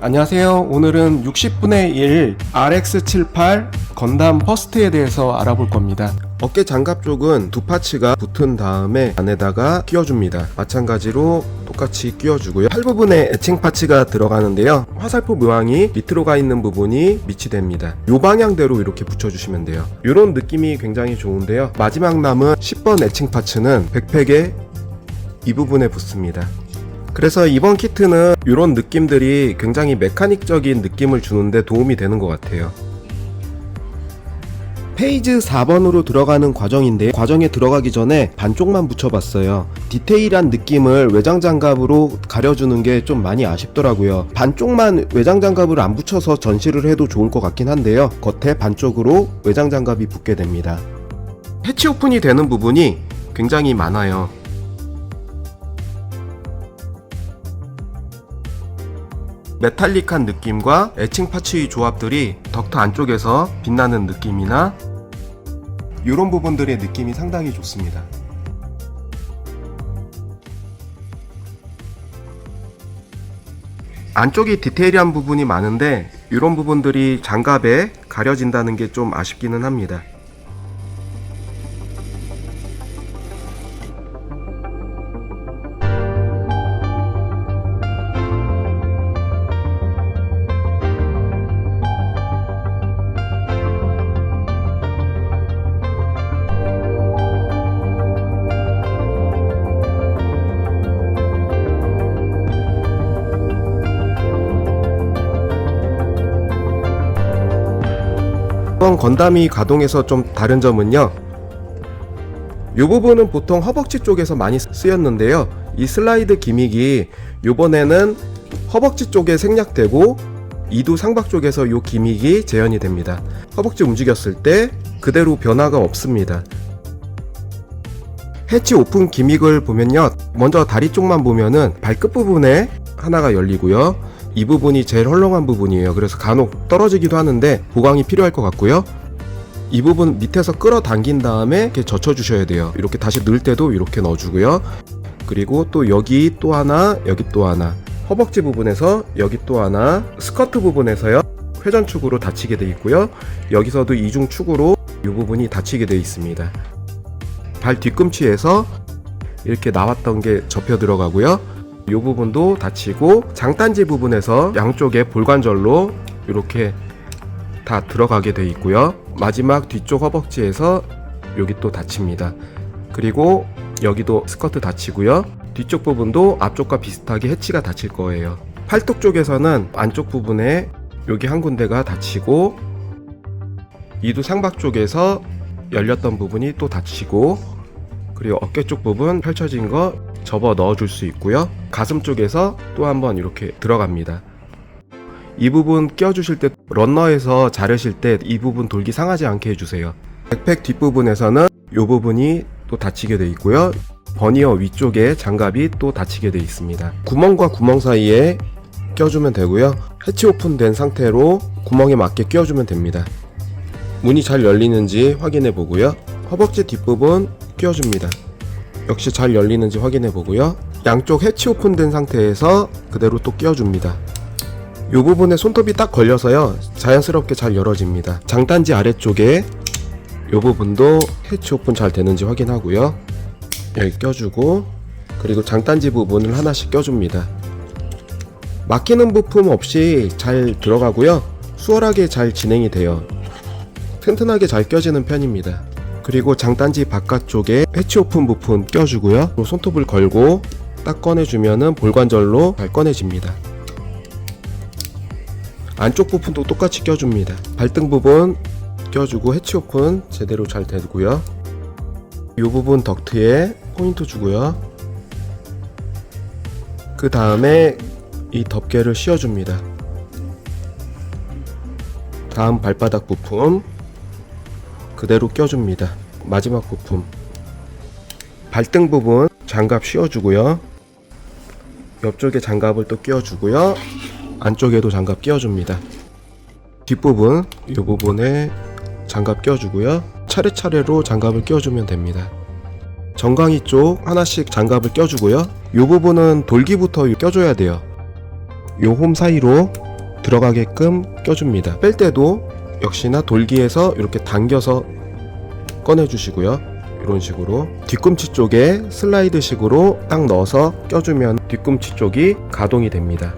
안녕하세요. 오늘은 60분의 1 RX78 건담 퍼스트에 대해서 알아볼 겁니다. 어깨 장갑 쪽은 두 파츠가 붙은 다음에 안에다가 끼워줍니다. 마찬가지로 똑같이 끼워주고요. 팔 부분에 애칭 파츠가 들어가는데요. 화살표 모양이 밑으로 가 있는 부분이 밑이 됩니다. 이 방향대로 이렇게 붙여주시면 돼요. 이런 느낌이 굉장히 좋은데요. 마지막 남은 10번 애칭 파츠는 백팩에 이 부분에 붙습니다. 그래서 이번 키트는 이런 느낌들이 굉장히 메카닉적인 느낌을 주는데 도움이 되는 것 같아요. 페이지 4번으로 들어가는 과정인데, 과정에 들어가기 전에 반쪽만 붙여봤어요. 디테일한 느낌을 외장장갑으로 가려주는 게 좀 많이 아쉽더라고요. 반쪽만 외장장갑을 안 붙여서 전시를 해도 좋을 것 같긴 한데요. 겉에 반쪽으로 외장장갑이 붙게 됩니다. 해치 오픈이 되는 부분이 굉장히 많아요. 메탈릭한 느낌과 애칭 파츠의 조합들이 덕트 안쪽에서 빛나는 느낌이나 이런 부분들의 느낌이 상당히 좋습니다. 안쪽이 디테일한 부분이 많은데 이런 부분들이 장갑에 가려진다는 게 좀 아쉽기는 합니다. 이번 건담이 가동해서 좀 다른 점은요, 이 부분은 보통 허벅지 쪽에서 많이 쓰였는데요, 이 슬라이드 기믹이 이번에는 허벅지 쪽에 생략되고 이두 상박 쪽에서 이 기믹이 재현이 됩니다. 허벅지 움직였을 때 그대로 변화가 없습니다. 해치 오픈 기믹을 보면요, 먼저 다리 쪽만 보면은 발끝 부분에 하나가 열리고요, 이 부분이 제일 헐렁한 부분이에요. 그래서 간혹 떨어지기도 하는데 보강이 필요할 것 같고요. 이 부분 밑에서 끌어당긴 다음에 이렇게 젖혀 주셔야 돼요. 이렇게 다시 넣을 때도 이렇게 넣어주고요. 그리고 또 여기 또 하나, 여기 또 하나, 허벅지 부분에서 여기 또 하나, 스커트 부분에서요 회전축으로 닫히게 되어 있고요. 여기서도 이중축으로 이 부분이 닫히게 되어 있습니다. 발 뒤꿈치에서 이렇게 나왔던 게 접혀 들어가고요. 이 부분도 닫히고 장단지 부분에서 양쪽에 볼관절로 이렇게 다 들어가게 되어 있고요. 마지막 뒤쪽 허벅지에서 여기 또 닫힙니다. 그리고 여기도 스커트 닫히고요. 뒤쪽 부분도 앞쪽과 비슷하게 해치가 닫힐 거예요. 팔뚝 쪽에서는 안쪽 부분에 여기 한 군데가 닫히고 이두 상박 쪽에서 열렸던 부분이 또 닫히고, 그리고 어깨 쪽 부분 펼쳐진 거 접어 넣어줄 수 있고요. 가슴 쪽에서 또 한번 이렇게 들어갑니다. 이 부분 껴주실 때, 런너에서 자르실 때 이 부분 돌기 상하지 않게 해주세요. 백팩 뒷부분에서는 이 부분이 또 닫히게 되어 있고요. 버니어 위쪽에 장갑이 또 닫히게 되어 있습니다. 구멍과 구멍 사이에 껴주면 되고요. 해치 오픈된 상태로 구멍에 맞게 끼워주면 됩니다. 문이 잘 열리는지 확인해 보고요. 허벅지 뒷부분 끼워줍니다. 역시 잘 열리는지 확인해 보고요. 양쪽 해치 오픈된 상태에서 그대로 또 끼워줍니다. 이 부분에 손톱이 딱 걸려서요, 자연스럽게 잘 열어집니다. 장단지 아래쪽에 이 부분도 해치 오픈 잘 되는지 확인하고요. 여기 껴주고, 그리고 장단지 부분을 하나씩 껴줍니다. 막히는 부품 없이 잘 들어가고요. 수월하게 잘 진행이 돼요. 튼튼하게 잘 껴지는 편입니다. 그리고 장단지 바깥쪽에 해치 오픈 부품 껴주고요. 손톱을 걸고 딱 꺼내주면은 볼관절로 잘 꺼내집니다. 안쪽 부분도 똑같이 껴줍니다. 발등 부분 껴주고 해치 오픈 제대로 잘 되고요. 이 부분 덕트에 포인트 주고요. 그 다음에 이 덮개를 씌워줍니다. 다음 발바닥 부품 그대로 껴줍니다. 마지막 부품 발등 부분 장갑 씌워주고요. 옆쪽에 장갑을 또 끼워주고요. 안쪽에도 장갑 끼워줍니다. 뒷부분 이 부분에 장갑 끼워주고요. 차례차례로 장갑을 끼워주면 됩니다. 정강이 쪽 하나씩 장갑을 껴주고요. 이 부분은 돌기부터 껴줘야 돼요. 요 홈 사이로 들어가게끔 껴줍니다. 뺄 때도 역시나 돌기에서 이렇게 당겨서 꺼내주시고요. 이런 식으로 뒤꿈치 쪽에 슬라이드식으로 딱 넣어서 껴주면 뒤꿈치 쪽이 가동이 됩니다.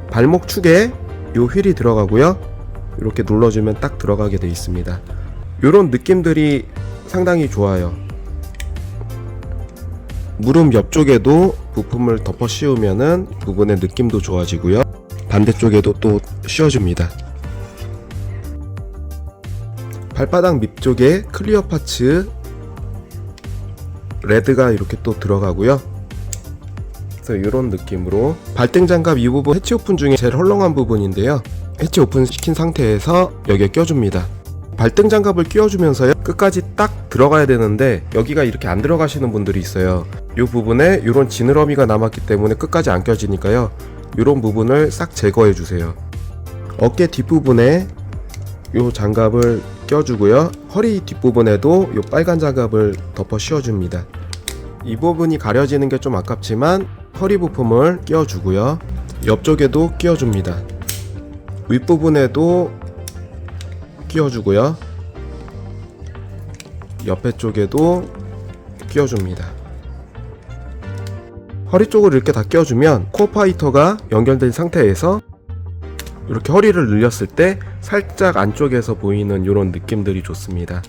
발목 축에 요 휠이 들어가고요. 이렇게 눌러주면 딱 들어가게 되어 있습니다. 이런 느낌들이 상당히 좋아요. 무릎 옆쪽에도 부품을 덮어 씌우면은 부분의 느낌도 좋아지고요. 반대쪽에도 또 씌워줍니다. 발바닥 밑 쪽에 클리어 파츠 레드가 이렇게 또 들어가고요. 그래서 이런 느낌으로 발등 장갑 이 부분 해치 오픈 중에 제일 헐렁한 부분인데요. 해치 오픈 시킨 상태에서 여기에 껴줍니다. 발등 장갑을 끼워주면서요 끝까지 딱 들어가야 되는데 여기가 이렇게 안 들어가시는 분들이 있어요. 이 부분에 이런 지느러미가 남았기 때문에 끝까지 안 껴지니까요. 이런 부분을 싹 제거해 주세요. 어깨 뒷부분에 이 장갑을 껴주고요. 허리 뒷부분에도 이 빨간 장갑을 덮어 씌워줍니다. 이 부분이 가려지는 게 좀 아깝지만 허리 부품을 끼워주고요. 옆쪽에도 끼워줍니다. 윗부분에도 끼워주고요. 옆에 쪽에도 끼워줍니다. 허리 쪽을 이렇게 다 끼워주면 코어 파이터가 연결된 상태에서 이렇게 허리를 늘렸을 때 살짝 안쪽에서 보이는 이런 느낌들이 좋습니다.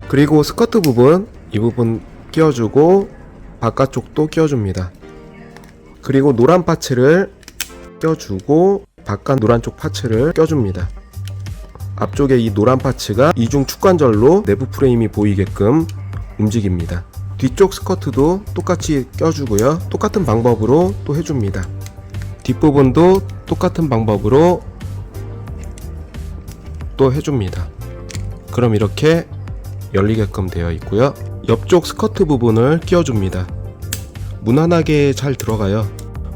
그리고 스커트 부분, 이 부분 끼워주고 바깥쪽도 끼워줍니다. 그리고 노란 파츠를 껴주고 바깥 노란 쪽 파츠를 껴줍니다. 앞쪽에 이 노란 파츠가 이중 축관절로 내부 프레임이 보이게끔 움직입니다. 뒤쪽 스커트도 똑같이 껴주고요. 똑같은 방법으로 또 해줍니다. 뒷부분도 똑같은 방법으로 또 해줍니다. 그럼 이렇게 열리게끔 되어 있고요. 옆쪽 스커트 부분을 끼워줍니다. 무난하게 잘 들어가요.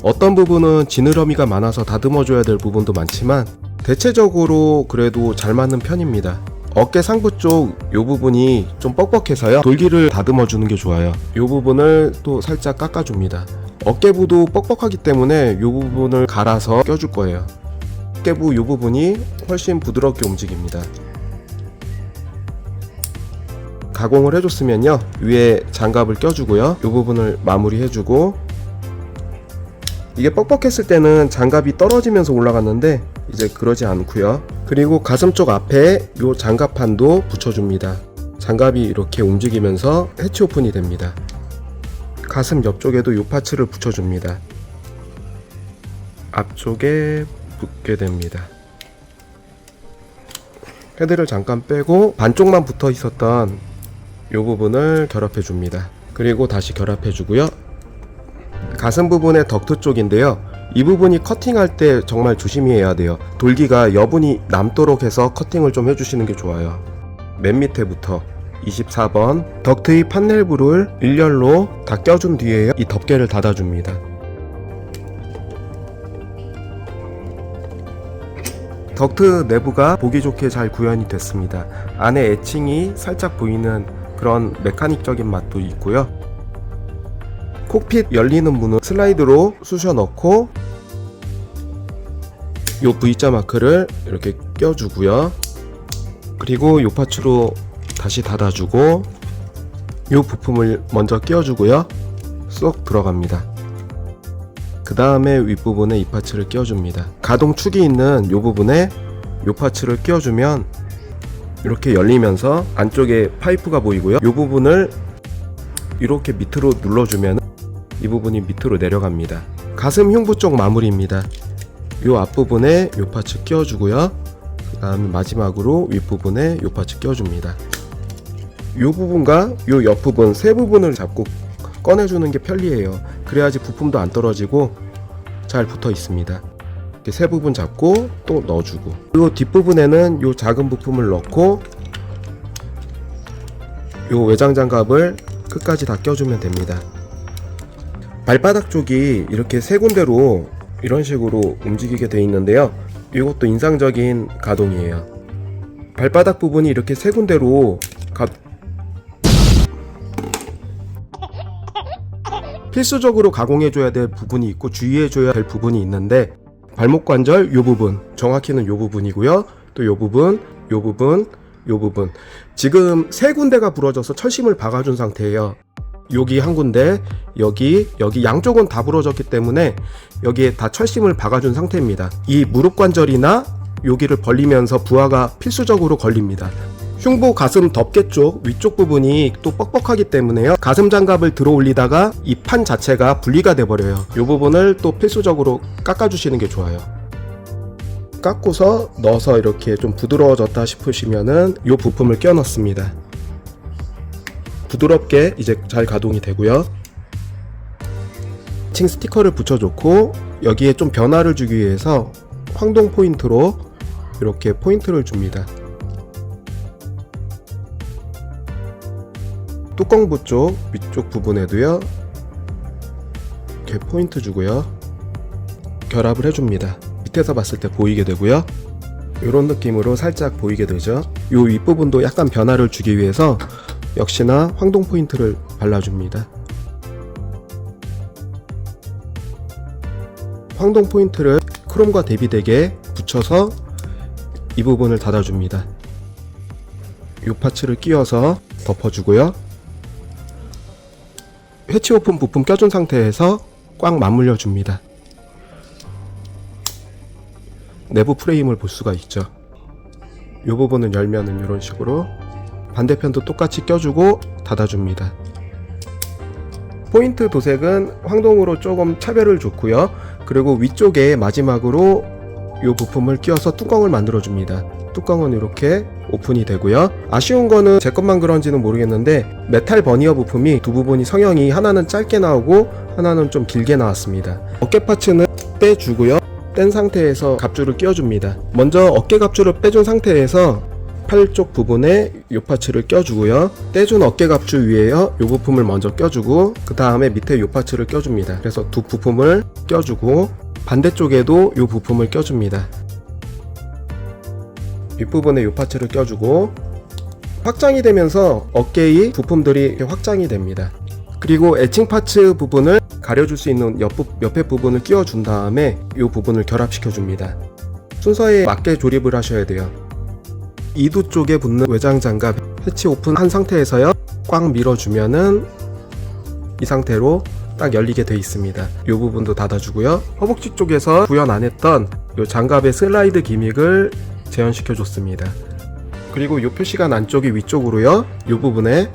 어떤 부분은 지느러미가 많아서 다듬어 줘야 될 부분도 많지만 대체적으로 그래도 잘 맞는 편입니다. 어깨 상부 쪽 이 부분이 좀 뻑뻑해서요. 돌기를 다듬어 주는 게 좋아요. 이 부분을 또 살짝 깎아줍니다. 어깨부도 뻑뻑하기 때문에 이 부분을 갈아서 껴줄 거예요. 어깨부 이 부분이 훨씬 부드럽게 움직입니다. 가공을 해줬으면요. 위에 장갑을 껴주고요. 이 부분을 마무리해주고 이게 뻑뻑했을 때는 장갑이 떨어지면서 올라갔는데 이제 그러지 않고요. 그리고 가슴 쪽 앞에 이 장갑판도 붙여줍니다. 장갑이 이렇게 움직이면서 해치 오픈이 됩니다. 가슴 옆쪽에도 이 파츠를 붙여줍니다. 앞쪽에 붙게 됩니다. 헤드를 잠깐 빼고 반쪽만 붙어 있었던 이 부분을 결합해 줍니다. 그리고 다시 결합해 주고요. 가슴 부분의 덕트 쪽인데요. 이 부분이 커팅할 때 정말 조심히 해야 돼요. 돌기가 여분이 남도록 해서 커팅을 좀 해주시는 게 좋아요. 맨 밑에부터 24번 덕트의 판넬부를 일렬로 다 껴준 뒤에 이 덮개를 닫아줍니다. 덕트 내부가 보기 좋게 잘 구현이 됐습니다. 안에 에칭이 살짝 보이는 그런 메카닉적인 맛도 있고요. 콕핏 열리는 문을 슬라이드로 쑤셔 넣고 요 V자 마크를 이렇게 껴주고요. 그리고 요 파츠로 다시 닫아주고 요 부품을 먼저 끼워주고요. 쏙 들어갑니다. 그 다음에 윗부분에 이 파츠를 끼워줍니다. 가동 축이 있는 요 부분에 요 파츠를 끼워주면 이렇게 열리면서 안쪽에 파이프가 보이고요. 요 부분을 이렇게 밑으로 눌러주면 이 부분이 밑으로 내려갑니다. 가슴 흉부 쪽 마무리입니다. 요 앞부분에 요 파츠 끼워주고요. 그 다음에 마지막으로 윗부분에 요 파츠 끼워줍니다. 요 부분과 요 옆부분 세 부분을 잡고 꺼내주는 게 편리해요. 그래야지 부품도 안 떨어지고 잘 붙어 있습니다. 이렇게 세 부분 잡고 또 넣어주고, 그리고 뒷부분에는 요 작은 부품을 넣고 요 외장 장갑을 끝까지 다 껴주면 됩니다. 발바닥 쪽이 이렇게 세 군데로 이런 식으로 움직이게 되어 있는데요. 이것도 인상적인 가동이에요. 발바닥 부분이 이렇게 세 군데로 필수적으로 가공해줘야 될 부분이 있고 주의해줘야 될 부분이 있는데, 발목 관절 요 부분, 정확히는 요 부분이고요. 또 요 부분, 요 부분, 요 부분. 지금 세 군데가 부러져서 철심을 박아준 상태예요. 여기 한 군데, 여기 양쪽은 다 부러졌기 때문에 여기에 다 철심을 박아준 상태입니다. 이 무릎 관절이나 여기를 벌리면서 부하가 필수적으로 걸립니다. 흉부 가슴 덮개 쪽 위쪽 부분이 또 뻑뻑하기 때문에요. 가슴 장갑을 들어 올리다가 이 판 자체가 분리가 돼 버려요. 이 부분을 또 필수적으로 깎아 주시는 게 좋아요. 깎고서 넣어서 이렇게 좀 부드러워졌다 싶으시면은 이 부품을 끼워 넣습니다. 부드럽게 이제 잘 가동이 되고요. 칭 스티커를 붙여줬고 여기에 좀 변화를 주기 위해서 황동 포인트로 이렇게 포인트를 줍니다. 뚜껑부 쪽 위쪽 부분에도요 이렇게 포인트 주고요, 결합을 해줍니다. 밑에서 봤을 때 보이게 되고요, 이런 느낌으로 살짝 보이게 되죠. 이 윗부분도 약간 변화를 주기 위해서 역시나 황동 포인트를 발라줍니다. 황동 포인트를 크롬과 대비되게 붙여서 이 부분을 닫아줍니다. 이 파츠를 끼워서 덮어주고요, 해치 오픈 부품 껴준 상태에서 꽉 맞물려 줍니다. 내부 프레임을 볼 수가 있죠. 이 부분은 열면은 이런 식으로, 반대편도 똑같이 껴주고 닫아줍니다. 포인트 도색은 황동으로 조금 차별을 줬고요. 그리고 위쪽에 마지막으로 이 부품을 끼워서 뚜껑을 만들어 줍니다. 뚜껑은 이렇게 오픈이 되고요. 아쉬운 거는 제 것만 그런지는 모르겠는데 메탈 버니어 부품이 두 부분이 성형이 하나는 짧게 나오고 하나는 좀 길게 나왔습니다. 어깨 파츠는 빼주고요, 뗀 상태에서 갑주를 끼워줍니다. 먼저 어깨 갑주를 빼준 상태에서 팔 쪽 부분에 이 파츠를 껴주고요, 떼준 어깨 갑주 위에요 이 부품을 먼저 껴주고 그 다음에 밑에 이 파츠를 껴줍니다. 그래서 두 부품을 껴주고 반대쪽에도 이 부품을 껴줍니다. 윗부분에 이 파츠를 껴주고 확장이 되면서 어깨의 부품들이 확장이 됩니다. 그리고 에칭 파츠 부분을 가려줄 수 있는 옆에 부분을 끼워준 다음에 이 부분을 결합시켜 줍니다. 순서에 맞게 조립을 하셔야 돼요. 이두 쪽에 붙는 외장 장갑 해치 오픈한 상태에서요 꽉 밀어주면은 이 상태로 딱 열리게 되어 있습니다. 이 부분도 닫아주고요, 허벅지 쪽에서 구현 안 했던 이 장갑의 슬라이드 기믹을 재현시켜 줬습니다. 그리고 이 표시관 안쪽이 위쪽으로요, 이 부분에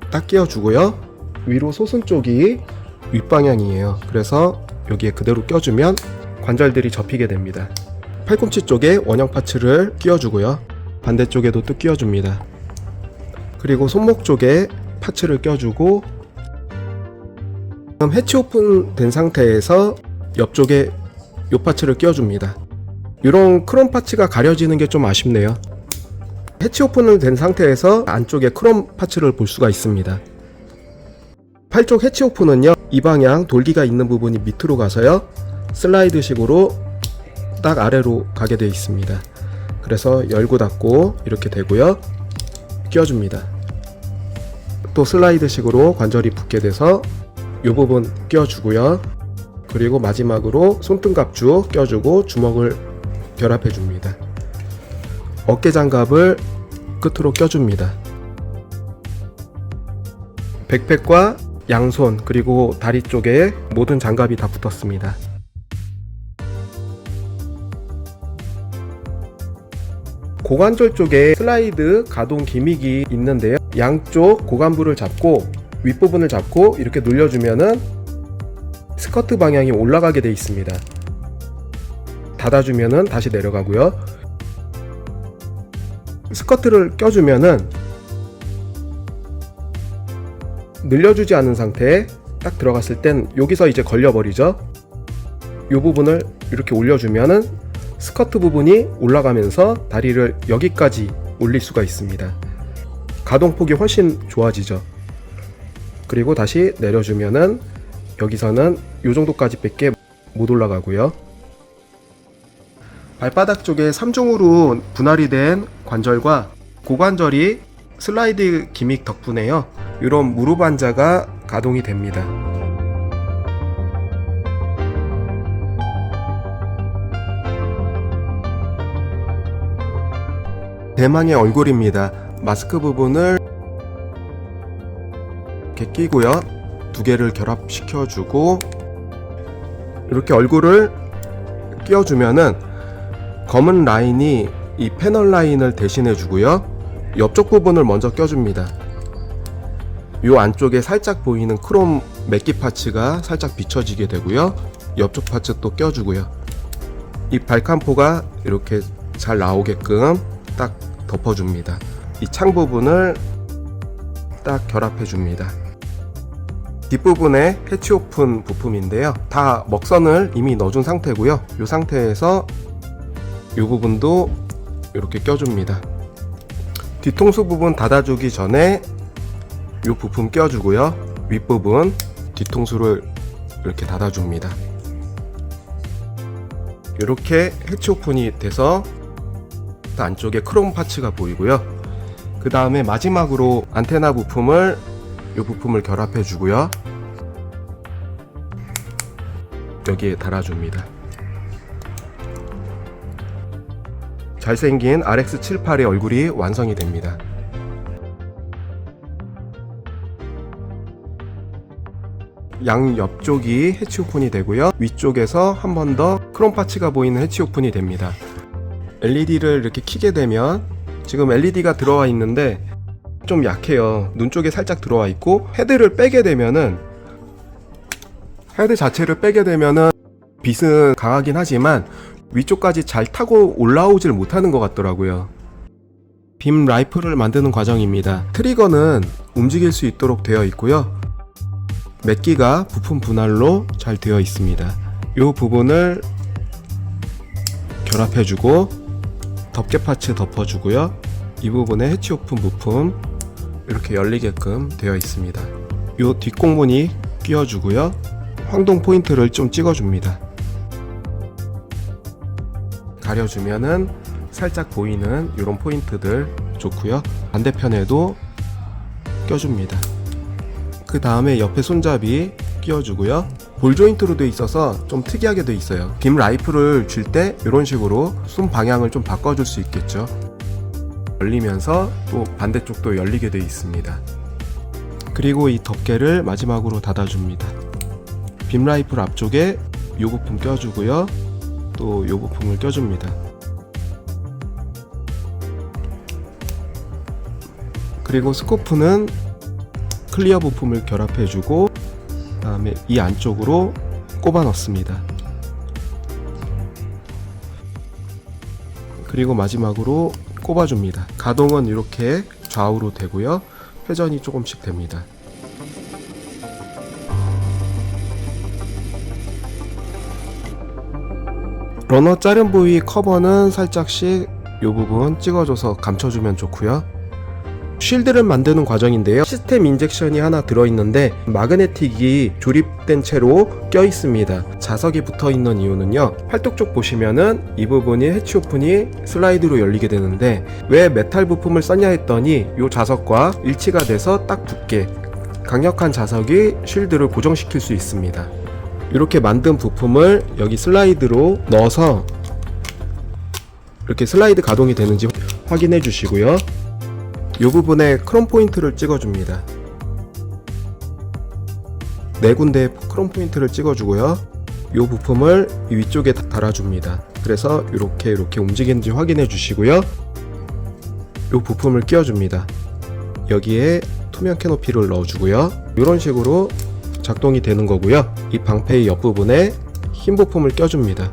딱 끼워주고요, 위로 솟은 쪽이 윗방향이에요. 그래서 여기에 그대로 껴주면 관절들이 접히게 됩니다. 팔꿈치 쪽에 원형 파츠를 끼워주고요, 반대쪽에도 또 끼워줍니다. 그리고 손목 쪽에 파츠를 껴주고 해치 오픈 된 상태에서 옆쪽에 이 파츠를 끼워줍니다. 이런 크롬 파츠가 가려지는 게 좀 아쉽네요. 해치 오픈을 된 상태에서 안쪽에 크롬 파츠를 볼 수가 있습니다. 팔 쪽 해치 오픈은요, 이 방향 돌기가 있는 부분이 밑으로 가서요 슬라이드 식으로 딱 아래로 가게 되어 있습니다. 그래서 열고 닫고 이렇게 되고요, 끼워줍니다. 또 슬라이드 식으로 관절이 붙게 돼서 이 부분 끼워주고요, 그리고 마지막으로 손등갑주 껴주고 주먹을 결합해 줍니다. 어깨 장갑을 끝으로 껴줍니다. 백팩과 양손 그리고 다리 쪽에 모든 장갑이 다 붙었습니다. 고관절 쪽에 슬라이드 가동 기믹이 있는데요, 양쪽 고관부를 잡고 윗부분을 잡고 이렇게 눌려주면은 스커트 방향이 올라가게 되어 있습니다. 닫아주면은 다시 내려가고요, 스커트를 껴주면은 늘려주지 않은 상태에 딱 들어갔을 땐 여기서 이제 걸려버리죠. 이 부분을 이렇게 올려주면은 스커트 부분이 올라가면서 다리를 여기까지 올릴 수가 있습니다. 가동폭이 훨씬 좋아지죠. 그리고 다시 내려주면은 여기서는 이 정도까지 밖에 못 올라가고요. 발바닥 쪽에 3중으로 분할이 된 관절과 고관절이 슬라이드 기믹 덕분에요, 이런 무릎 환자가 가동이 됩니다. 대망의 얼굴입니다. 마스크 부분을 이렇게 끼고요. 두 개를 결합시켜주고 이렇게 얼굴을 끼워주면은 검은 라인이 이 패널 라인을 대신해 주고요. 옆쪽 부분을 먼저 껴줍니다. 요 안쪽에 살짝 보이는 크롬 맥기 파츠가 살짝 비춰지게 되고요. 옆쪽 파츠 또 껴주고요. 이 발칸포가 이렇게 잘 나오게끔 딱 덮어줍니다. 이 창 부분을 딱 결합해 줍니다. 뒷부분에 해치 오픈 부품인데요. 다 먹선을 이미 넣어준 상태고요. 이 상태에서 이 부분도 이렇게 껴줍니다. 뒤통수 부분 닫아주기 전에 이 부품 껴주고요. 윗부분 뒤통수를 이렇게 닫아줍니다. 이렇게 해치 오픈이 돼서 안쪽에 크롬 파츠가 보이고요. 그 다음에 마지막으로 안테나 부품을 이 부품을 결합해 주고요. 여기에 달아줍니다. 잘생긴 RX78의 얼굴이 완성이 됩니다. 양 옆쪽이 해치 오픈이 되고요. 위쪽에서 한 번 더 크롬 파츠가 보이는 해치 오픈이 됩니다. LED를 이렇게 켜게 되면 지금 LED가 들어와 있는데 좀 약해요. 눈 쪽에 살짝 들어와 있고 헤드 자체를 빼게 되면은 빛은 강하긴 하지만 위쪽까지 잘 타고 올라오질 못하는 것 같더라고요. 빔 라이플을 만드는 과정입니다. 트리거는 움직일 수 있도록 되어 있고요. 맥기가 부품 분할로 잘 되어 있습니다. 이 부분을 결합해주고 덮개 파츠 덮어주고요. 이 부분에 해치 오픈 부품 이렇게 열리게끔 되어 있습니다. 이 뒷공문이 끼워주고요. 황동 포인트를 좀 찍어줍니다. 가려주면은 살짝 보이는 이런 포인트들 좋고요. 반대편에도 껴줍니다. 그 다음에 옆에 손잡이 끼워주고요. 볼 조인트로 되어 있어서 좀 특이하게 되어 있어요. 빔 라이플을 줄 때 이런 식으로 손 방향을 좀 바꿔줄 수 있겠죠. 열리면서 또 반대쪽도 열리게 되어 있습니다. 그리고 이 덮개를 마지막으로 닫아줍니다. 빔 라이플 앞쪽에 이 부품 껴주고요. 또 이 부품을 껴줍니다. 그리고 스코프는 클리어 부품을 결합해주고 그 다음에 이 안쪽으로 꼽아 넣습니다. 그리고 마지막으로 꼽아줍니다. 가동은 이렇게 좌우로 되고요. 회전이 조금씩 됩니다. 러너 자른 부위 커버는 살짝씩 이 부분 찍어줘서 감춰주면 좋고요. 쉴드를 만드는 과정인데요. 시스템 인젝션이 하나 들어있는데 마그네틱이 조립된 채로 껴있습니다. 자석이 붙어있는 이유는요, 팔뚝 쪽 보시면은 이 부분이 해치 오픈이 슬라이드로 열리게 되는데 왜 메탈 부품을 썼냐 했더니 이 자석과 일치가 돼서 딱 붙게 강력한 자석이 쉴드를 고정시킬 수 있습니다. 이렇게 만든 부품을 여기 슬라이드로 넣어서 이렇게 슬라이드 가동이 되는지 확인해 주시고요. 이 부분에 크롬 포인트를 찍어줍니다. 네 군데 크롬 포인트를 찍어주고요. 이 부품을 이 위쪽에 달아줍니다. 그래서 이렇게 움직이는지 확인해 주시고요. 이 부품을 끼워줍니다. 여기에 투명 캐노피를 넣어주고요. 이런 식으로 작동이 되는 거고요. 이 방패의 옆부분에 흰 부품을 껴줍니다.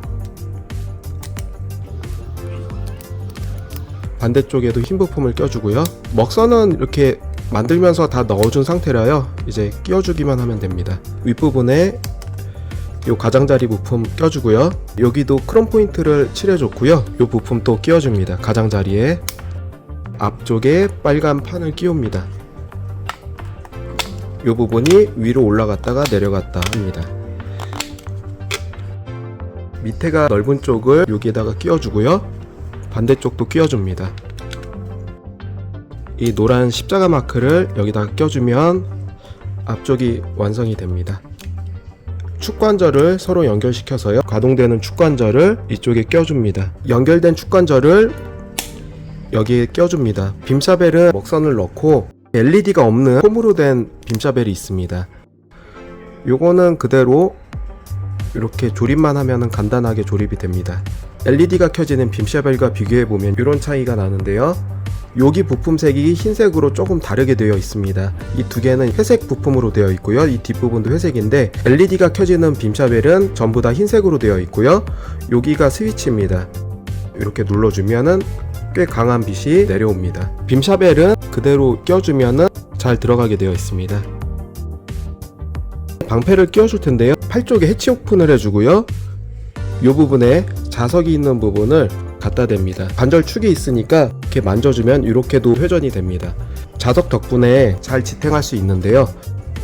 반대쪽에도 흰 부품을 껴주고요. 먹선은 이렇게 만들면서 다 넣어준 상태라요. 이제 끼워주기만 하면 됩니다. 윗부분에 이 가장자리 부품 껴주고요. 여기도 크롬 포인트를 칠해줬고요. 이 부품 또 끼워줍니다. 가장자리에 앞쪽에 빨간 판을 끼웁니다. 이 부분이 위로 올라갔다가 내려갔다 합니다. 밑에가 넓은 쪽을 여기에다가 끼워주고요. 반대쪽도 끼워줍니다. 이 노란 십자가 마크를 여기다가 껴주면 앞쪽이 완성이 됩니다. 축관절을 서로 연결시켜서요. 가동되는 축관절을 이쪽에 껴줍니다. 연결된 축관절을 여기에 껴줍니다. 빔샤벨은 먹선을 넣고 LED가 없는 폼으로 된 빔샤벨이 있습니다. 요거는 그대로 이렇게 조립만 하면 간단하게 조립이 됩니다. LED가 켜지는 빔샤벨과 비교해보면 이런 차이가 나는데요. 여기 부품색이 흰색으로 조금 다르게 되어 있습니다. 이 두 개는 회색 부품으로 되어 있고요. 이 뒷부분도 회색인데 LED가 켜지는 빔샤벨은 전부 다 흰색으로 되어 있고요. 여기가 스위치입니다. 이렇게 눌러주면은 꽤 강한 빛이 내려옵니다. 빔샤벨은 그대로 껴주면은 잘 들어가게 되어 있습니다. 방패를 끼워줄 텐데요. 팔 쪽에 해치 오픈을 해주고요. 이 부분에 자석이 있는 부분을 갖다 댑니다. 관절 축이 있으니까 이렇게 만져주면 이렇게도 회전이 됩니다. 자석 덕분에 잘 지탱할 수 있는데요.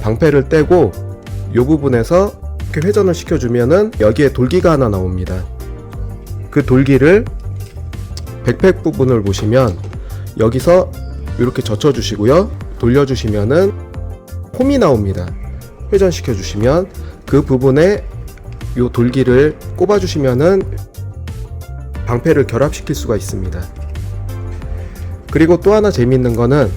방패를 떼고 이 부분에서 이렇게 회전을 시켜주면은 여기에 돌기가 하나 나옵니다. 그 돌기를 백팩 부분을 보시면 여기서 이렇게 젖혀주시고요. 돌려주시면은 홈이 나옵니다. 회전시켜 주시면 그 부분에 이 돌기를 꼽아 주시면은 방패를 결합시킬 수가 있습니다. 그리고 또 하나 재미있는 거는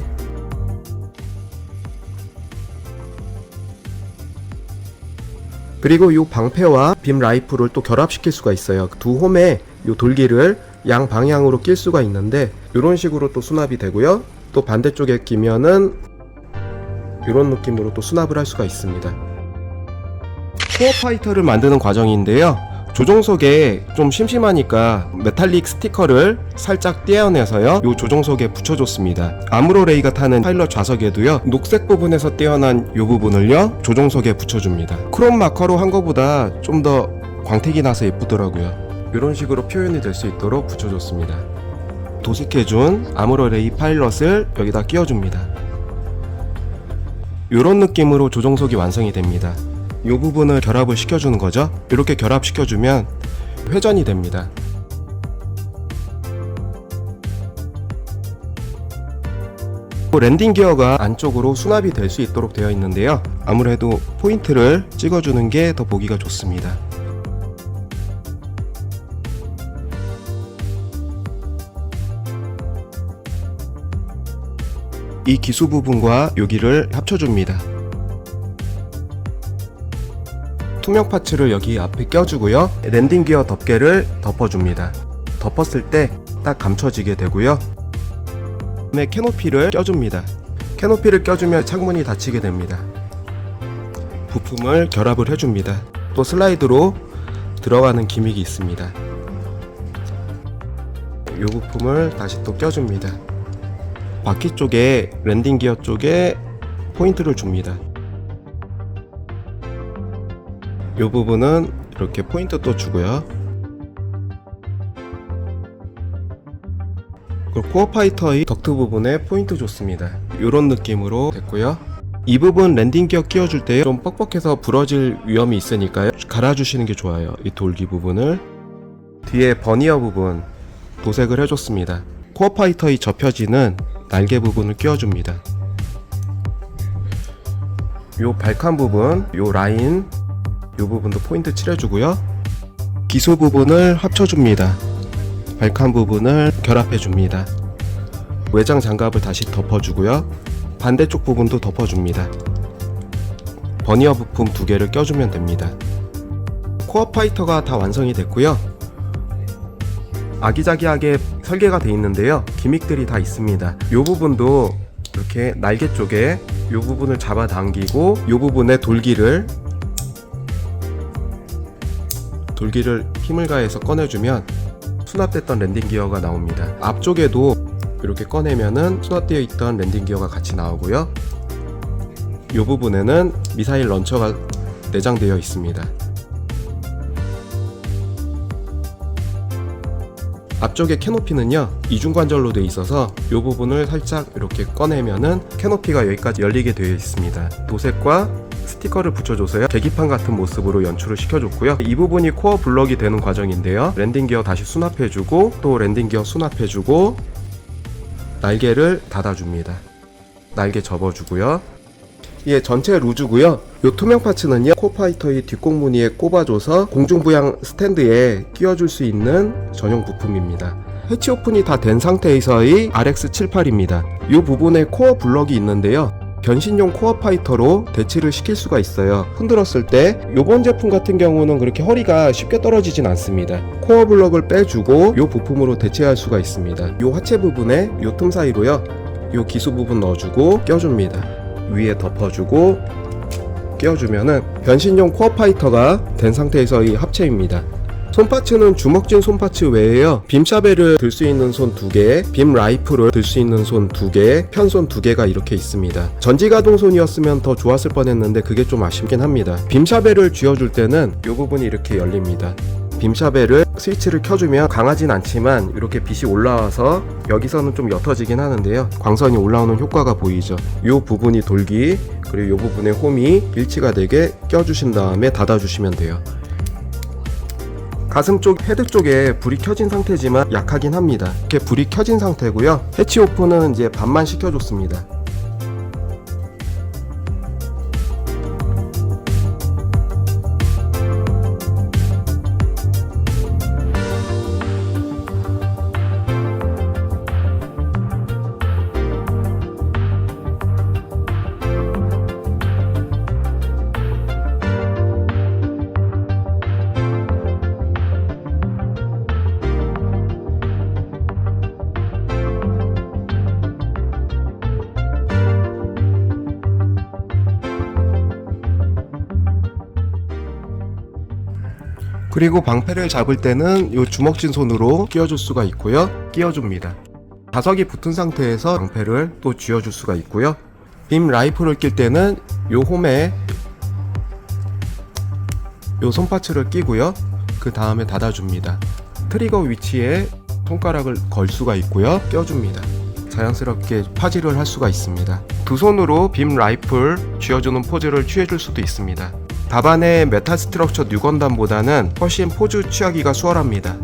그리고 이 방패와 빔 라이프를 또 결합시킬 수가 있어요. 두 홈에 이 돌기를 양 방향으로 낄 수가 있는데 이런 식으로 또 수납이 되고요. 또 반대쪽에 끼면은 이런 느낌으로 또 수납을 할 수가 있습니다. 코어 파이터를 만드는 과정인데요. 조종석에 좀 심심하니까 메탈릭 스티커를 살짝 떼어내서요. 이 조종석에 붙여줬습니다. 아무로레이가 타는 파일럿 좌석에도요. 녹색 부분에서 떼어난 이 부분을요. 조종석에 붙여줍니다. 크롬 마커로 한 거보다 좀 더 광택이 나서 예쁘더라고요. 이런 식으로 표현이 될 수 있도록 붙여줬습니다. 도색해준 아무로레이 파일럿을 여기다 끼워줍니다. 이런 느낌으로 조종석이 완성이 됩니다. 이 부분을 결합을 시켜주는 거죠. 이렇게 결합시켜주면 회전이 됩니다. 랜딩 기어가 안쪽으로 수납이 될 수 있도록 되어 있는데요. 아무래도 포인트를 찍어주는 게 더 보기가 좋습니다. 이 기수 부분과 여기를 합쳐줍니다. 투명 파츠를 여기 앞에 껴주고요. 랜딩 기어 덮개를 덮어줍니다. 덮었을 때 딱 감춰지게 되고요. 그다음에 캐노피를 껴줍니다. 캐노피를 껴주면 창문이 닫히게 됩니다. 부품을 결합을 해줍니다. 또 슬라이드로 들어가는 기믹이 있습니다. 이 부품을 다시 또 껴줍니다. 바퀴 쪽에 랜딩 기어 쪽에 포인트를 줍니다. 이 부분은 이렇게 포인트 또 주고요. 그리고 코어 파이터의 덕트 부분에 포인트 줬습니다. 이런 느낌으로 됐고요. 이 부분 랜딩 기어 끼워줄 때 좀 뻑뻑해서 부러질 위험이 있으니까요. 갈아주시는 게 좋아요. 이 돌기 부분을. 뒤에 버니어 부분 도색을 해줬습니다. 코어 파이터의 접혀지는 날개 부분을 끼워줍니다. 요 발칸 부분, 요 라인, 요 부분도 포인트 칠해주고요. 기소 부분을 합쳐줍니다. 발칸 부분을 결합해줍니다. 외장 장갑을 다시 덮어주고요. 반대쪽 부분도 덮어줍니다. 버니어 부품 두 개를 껴주면 됩니다. 코어 파이터가 다 완성이 됐고요. 아기자기하게 설계가 되어 있는데요. 기믹들이 다 있습니다. 이 부분도 이렇게 날개 쪽에 이 부분을 잡아당기고 이 부분에 돌기를 힘을 가해서 꺼내주면 수납됐던 랜딩 기어가 나옵니다. 앞쪽에도 이렇게 꺼내면은 수납되어 있던 랜딩 기어가 같이 나오고요. 이 부분에는 미사일 런처가 내장되어 있습니다. 앞쪽에 캐노피는요 이중관절로 되어 있어서 이 부분을 살짝 이렇게 꺼내면은 캐노피가 여기까지 열리게 되어 있습니다. 도색과 스티커를 붙여줘서요 계기판 같은 모습으로 연출을 시켜줬고요. 이 부분이 코어 블럭이 되는 과정인데요. 랜딩 기어 다시 수납해주고 또 랜딩 기어 수납해주고 날개를 닫아줍니다. 날개 접어주고요. 이게 전체 루즈고요. 이 투명 파츠는요 코파이터의 뒷공무니에 꼽아줘서 공중부양 스탠드에 끼워줄 수 있는 전용 부품입니다. 해치 오픈이 다 된 상태에서의 RX78입니다. 이 부분에 코어 블럭이 있는데요. 변신용 코어 파이터로 대치를 시킬 수가 있어요. 흔들었을 때 이번 제품 같은 경우는 그렇게 허리가 쉽게 떨어지진 않습니다. 코어 블럭을 빼주고 이 부품으로 대체할 수가 있습니다. 이 하체 부분에 이 틈 사이로요, 이 기수 부분 넣어주고 껴줍니다. 위에 덮어주고 끼워주면은 변신용 코어 파이터가 된 상태에서의 합체입니다. 손파츠는 주먹진 손파츠 외에요, 빔 샤벨을 들 수 있는 손 2개, 빔 라이플을 들 수 있는 손 2개, 편손 2개가 이렇게 있습니다. 전지가동 손이었으면 더 좋았을 뻔했는데 그게 좀 아쉽긴 합니다. 빔 샤벨을 쥐어줄 때는 이 부분이 이렇게 열립니다. 빔 샤벨을 스위치를 켜주면 강하진 않지만 이렇게 빛이 올라와서 여기서는 좀 옅어지긴 하는데요, 광선이 올라오는 효과가 보이죠. 이 부분이 돌기, 그리고 이 부분에 홈이 일치가 되게 껴주신 다음에 닫아주시면 돼요. 가슴 쪽 헤드 쪽에 불이 켜진 상태지만 약하긴 합니다. 이렇게 불이 켜진 상태고요. 해치 오픈은 이제 반만 시켜줬습니다. 그리고 방패를 잡을 때는 이 주먹진 손으로 끼워줄 수가 있고요. 끼워줍니다. 자석이 붙은 상태에서 방패를 또 쥐어줄 수가 있고요. 빔 라이플을 낄 때는 이 홈에 이 손파츠를 끼고요. 그 다음에 닫아줍니다. 트리거 위치에 손가락을 걸 수가 있고요. 껴줍니다. 자연스럽게 파지를 할 수가 있습니다. 두 손으로 빔 라이플 쥐어주는 포즈를 취해줄 수도 있습니다. 다반의 메탈 스트럭처 뉴건담보다는 훨씬 포즈 취하기가 수월합니다.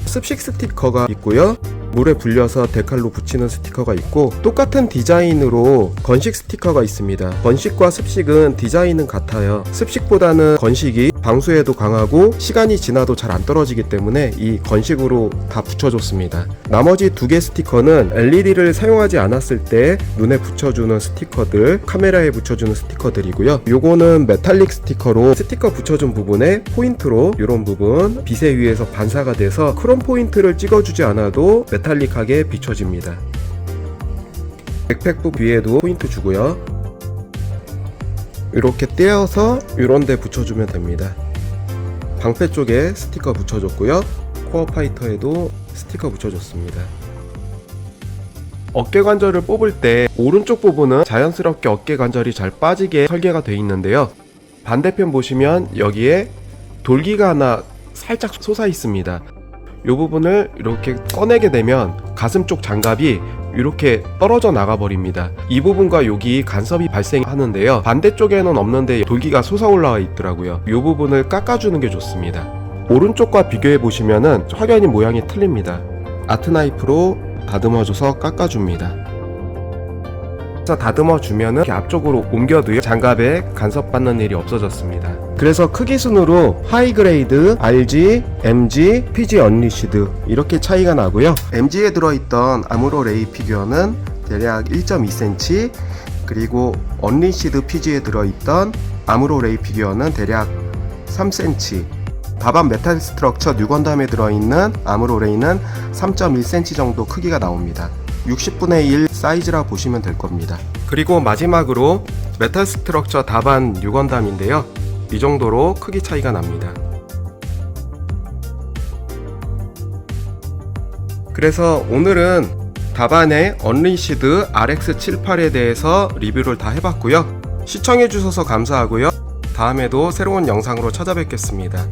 습식 스티커가 있고요. 물에 불려서 데칼로 붙이는 스티커가 있고, 똑같은 디자인으로 건식 스티커가 있습니다. 건식과 습식은 디자인은 같아요. 습식보다는 건식이 방수에도 강하고 시간이 지나도 잘 안 떨어지기 때문에 이 건식으로 다 붙여줬습니다. 나머지 2개 스티커는 LED를 사용하지 않았을 때 눈에 붙여주는 스티커들, 카메라에 붙여주는 스티커들이고요. 요거는 메탈릭 스티커로 스티커 붙여준 부분에 포인트로 이런 부분 빛에 의해서 반사가 돼서 크롬 포인트를 찍어주지 않아도 메탈릭하게 비춰집니다. 백팩 부분 위에도 포인트 주고요. 이렇게 떼어서 이런데 붙여주면 됩니다. 방패 쪽에 스티커 붙여줬고요. 코어 파이터에도 스티커 붙여줬습니다. 어깨 관절을 뽑을 때 오른쪽 부분은 자연스럽게 어깨 관절이 잘 빠지게 설계가 되어 있는데요. 반대편 보시면 여기에 돌기가 하나 살짝 솟아 있습니다. 이 부분을 이렇게 꺼내게 되면 가슴 쪽 장갑이 이렇게 떨어져 나가 버립니다. 이 부분과 여기 간섭이 발생하는데요, 반대쪽에는 없는데 돌기가 솟아 올라와 있더라고요. 이 부분을 깎아주는 게 좋습니다. 오른쪽과 비교해 보시면은 확연히 모양이 틀립니다. 아트나이프로 다듬어줘서 깎아줍니다. 다듬어 주면은 이렇게 앞쪽으로 옮겨도요, 장갑에 간섭받는 일이 없어졌습니다. 그래서 크기 순으로 하이그레이드, RG, MG, PG 언리시드 이렇게 차이가 나고요. MG에 들어있던 아무로 레이 피규어는 대략 1.2cm, 그리고 언리시드 PG에 들어있던 아무로 레이 피규어는 대략 3cm, 다반 메탈 스트럭처 뉴건담에 들어있는 아무로 레이는 3.1cm 정도 크기가 나옵니다. 60분의 1 사이즈라 보시면 될 겁니다. 그리고 마지막으로 메탈 스트럭처 다반 뉴건담인데요, 이 정도로 크기 차이가 납니다. 그래서 오늘은 다반의 언리시드 RX78에 대해서 리뷰를 다 해봤고요. 시청해주셔서 감사하고요. 다음에도 새로운 영상으로 찾아뵙겠습니다.